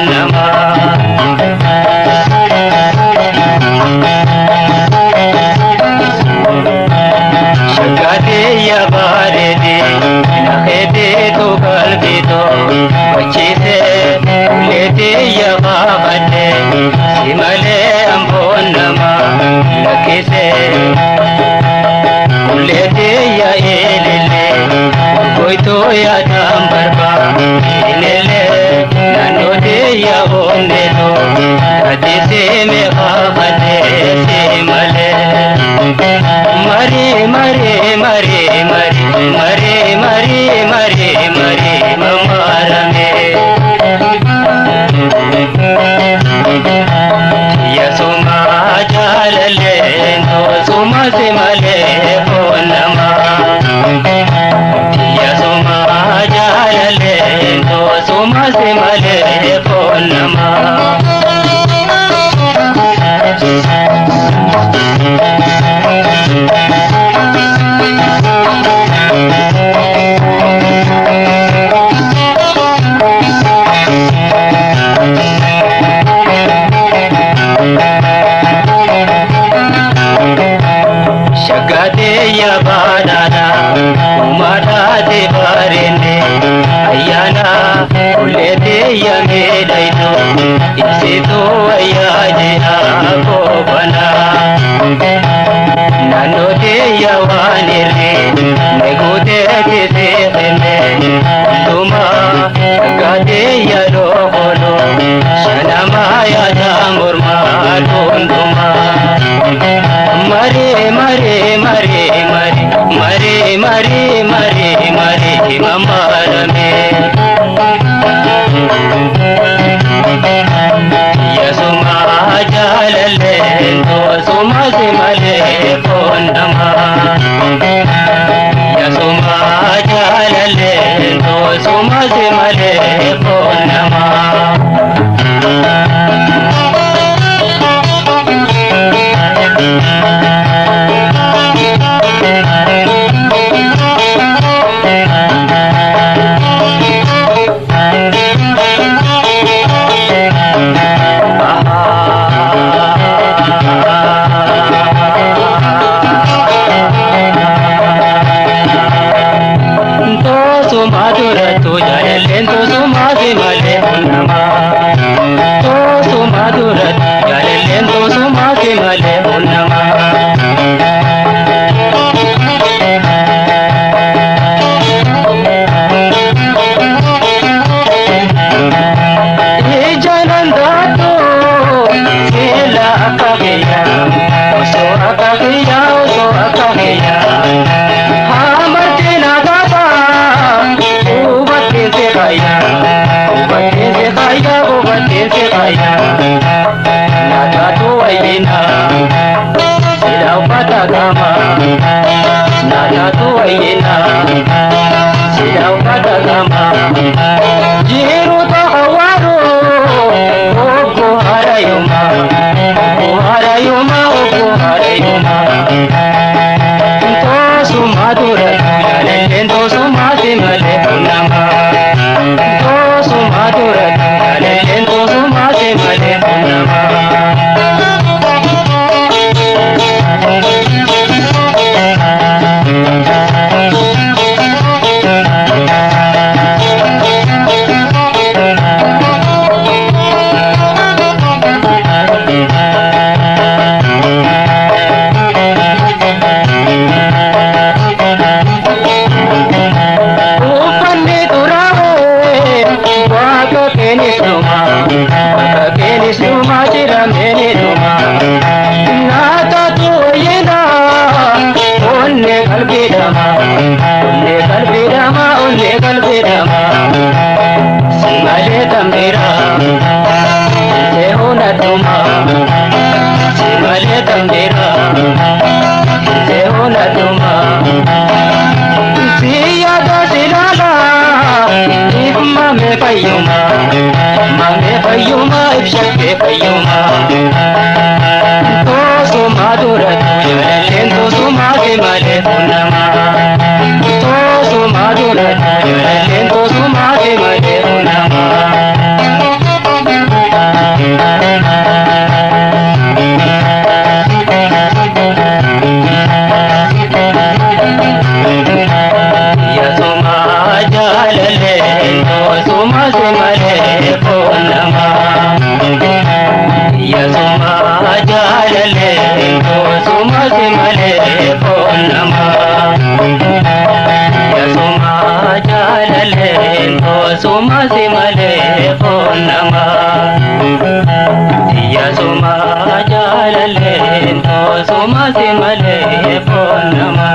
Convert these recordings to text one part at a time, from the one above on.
nama shagate ya bare de nakhete to qalbi to bachise lete ya babane simale ambon nama lakise lete ya elele koi to ya tambarba elele nano de ya onde to adise me babane simale mare mare mare mare mare mare mare mare mamara me yasuma jalale no suma se male onama yasuma jalale no suma se male onama shagate ya badana umada de barene ayana ulete ya medaino ise to ayaje ko bana nano de ya wanire negode de sene tuma shagate ya roholo shanama ya jamurma tunduma mare mare mare mare mare mare mare mare mamara me yasuma jalale no suma se male ponnama yasuma jalale no suma se male ponnama सिमले पूर्णमा यसुमा जालले तो सुमा सिमले Purnima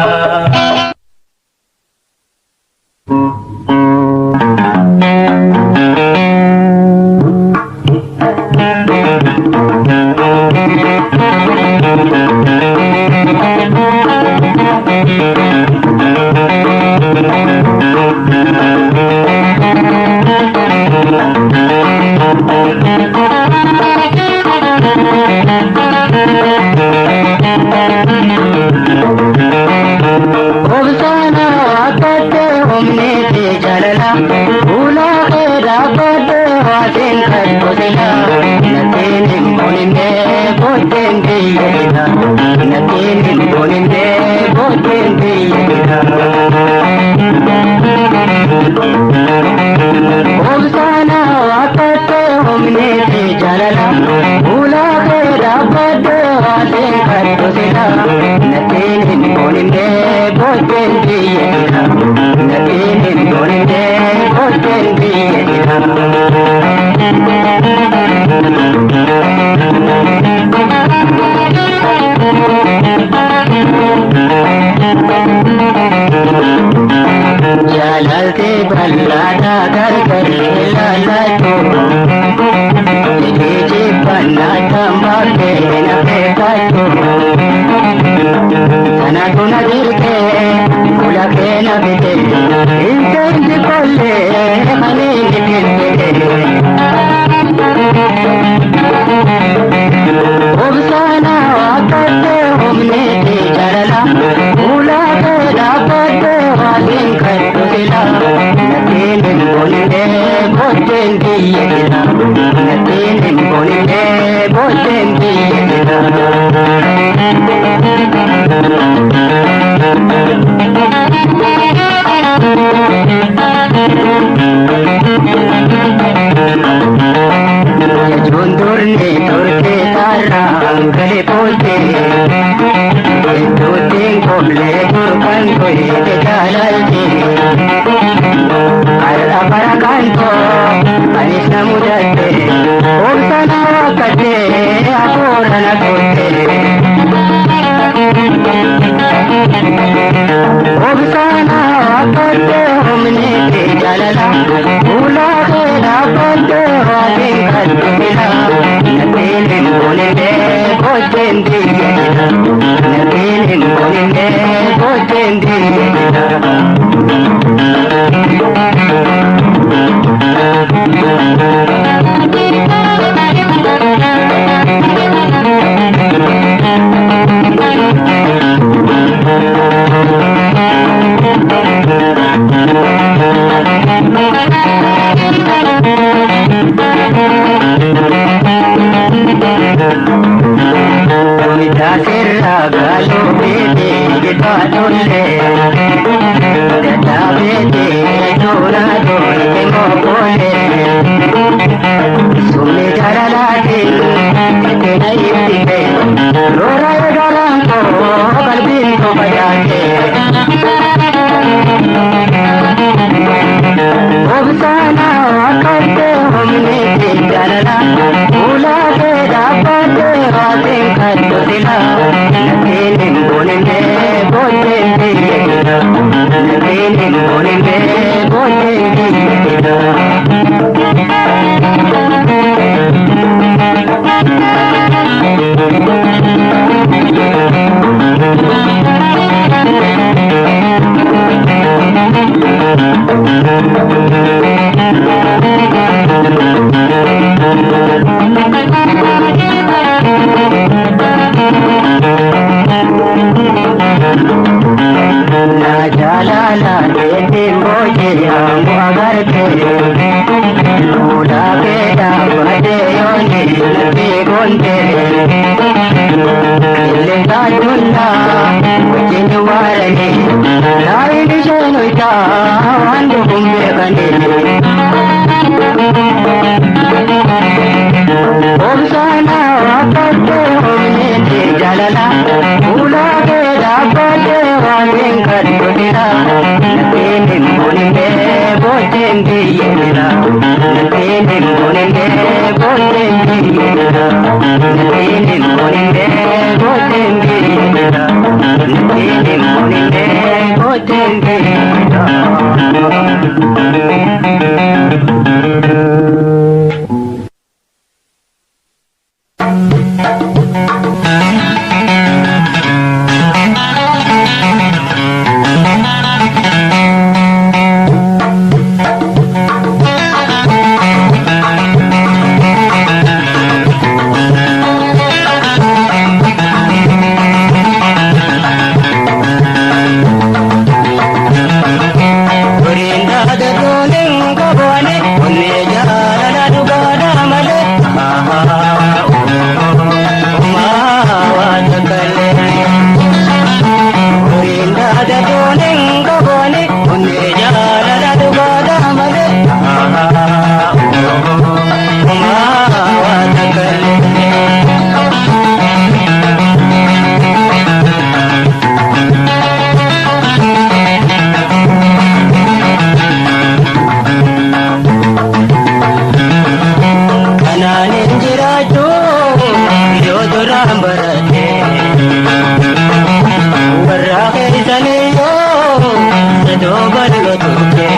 ballo tuke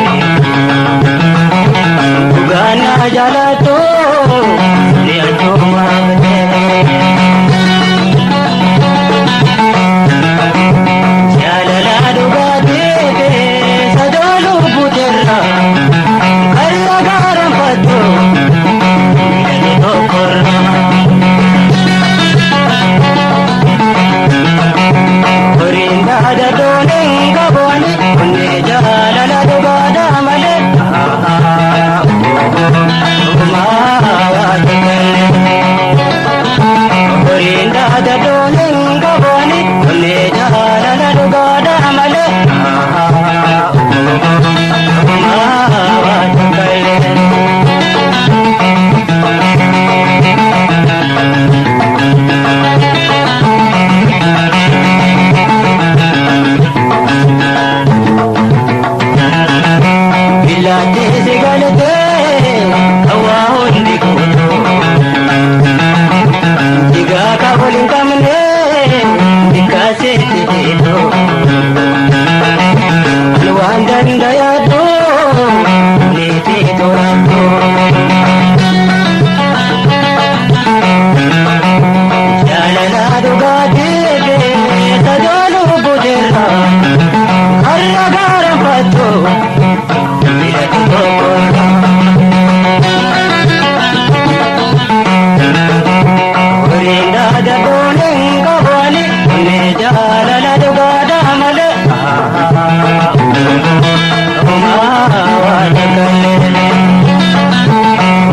Ugana jalato Liato magte Jalala dugate Sadolu buterra Kalla garam patto Milani korra Orinda da donenga boni Unne jalala dugada male Orinda da donenga boni Unne jalala dugada male Bilate segalate awaon dikuto Tiga kabolin kamne dikase tito Luandan dayato niti torato Jalala dugate sajalo bujera Karra garam patto Orinda da donenga boni Unne jalala dugada male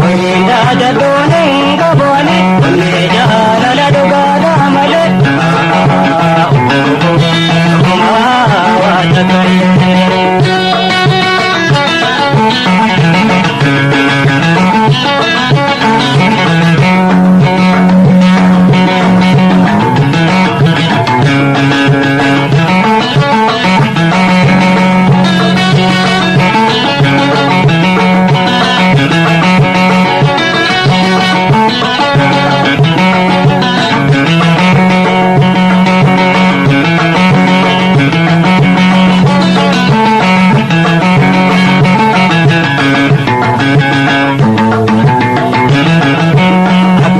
Orinda da donenga boni Unne jalala dugada male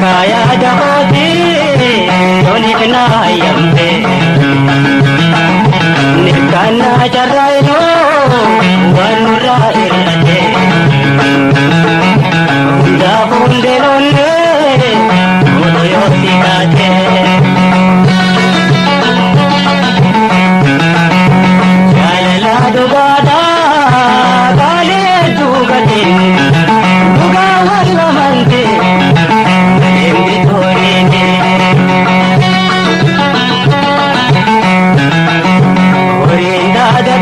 Kaya dahoti donik na yambe Nikana jarraino wanura irate Hunda hunde nonne udoyo sikate Jalala dugada kale dugate Duga walla mante Orinda da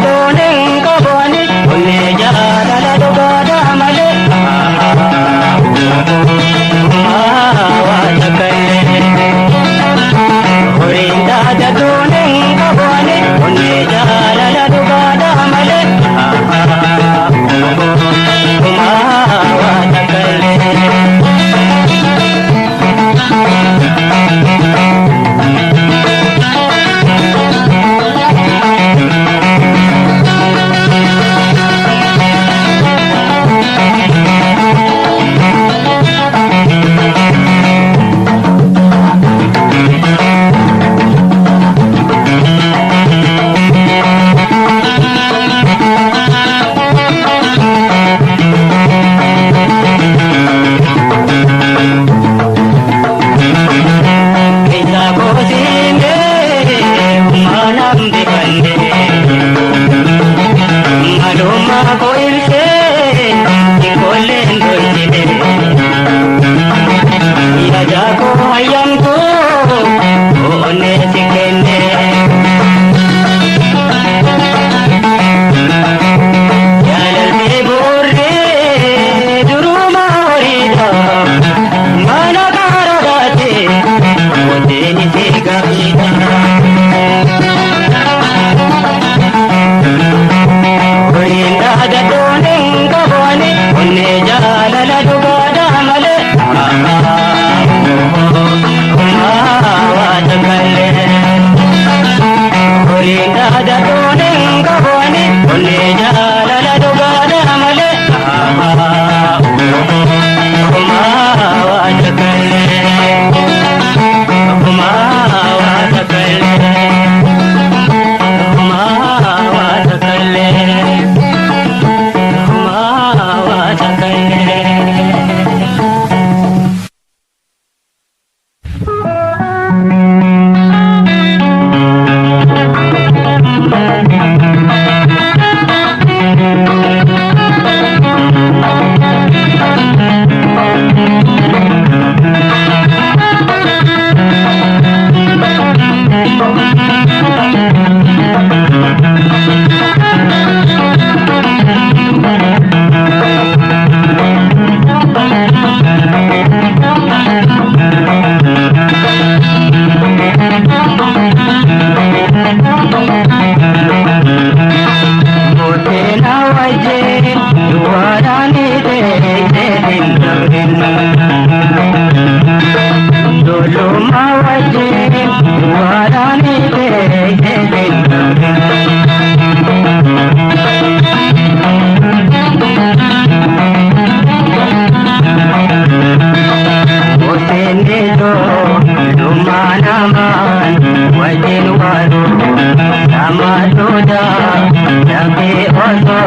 jabe oso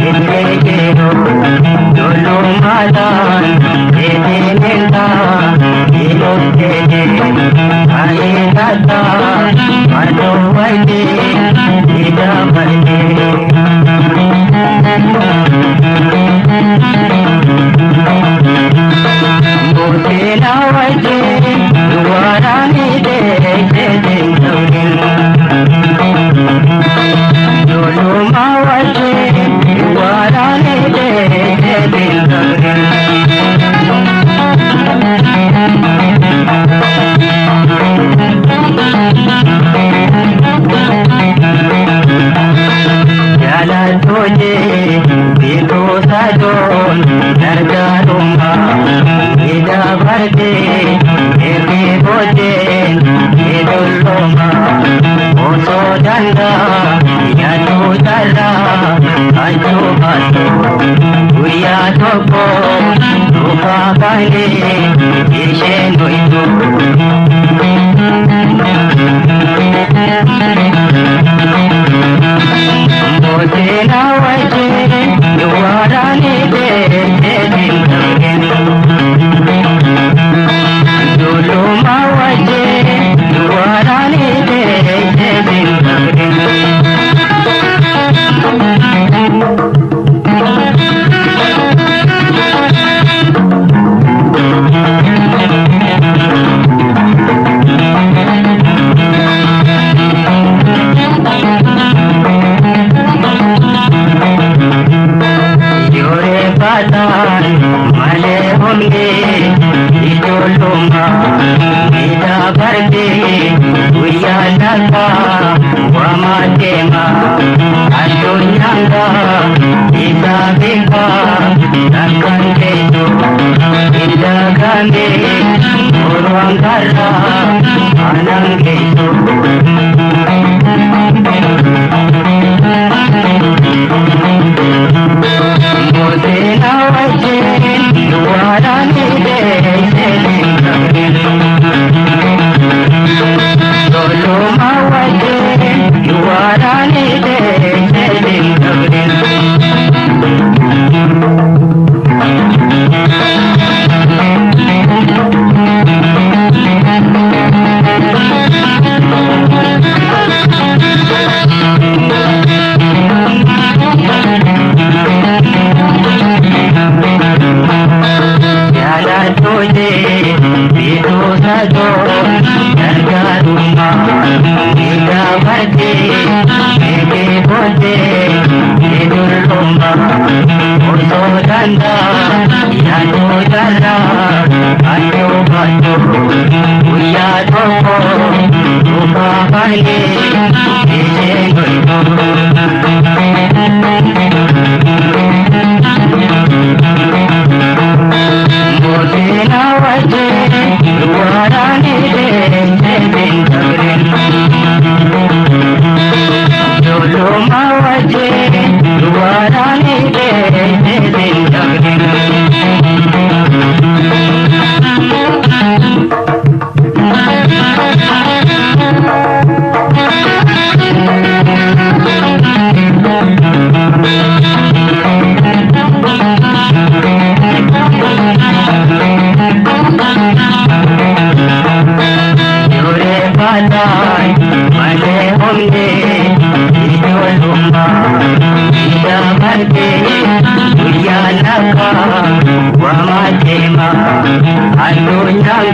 ite kero dulu madan ete nenta ilo tete ai kata mano waite ida marte Botela waite duarani de din dulu mawaite duarani de din jala tuje bilu sadon dargarumma ida barte ebe boje eduloma oso janda yatu jala ajo bato kuya toko rupa bale ishe noito Botela waite duarani de din dulu mawaite duarani de din Yore badan male honge idoloma ida barte uya daka wama tema adunyanga ida beka nakande do ida gande urwangara anange do Botela waite duarani de din dulu mawaite duarani de din jala tuje bilu sadon dargarumma ida barte ebe boje eduloma oso janda yatu jala ajo bato kuya toko rupa bale ishe noito Botela waite duarani de din dulu mawaite duarani de din Yore badan male honge idoloma ida barte uya naka wama tema adunyanga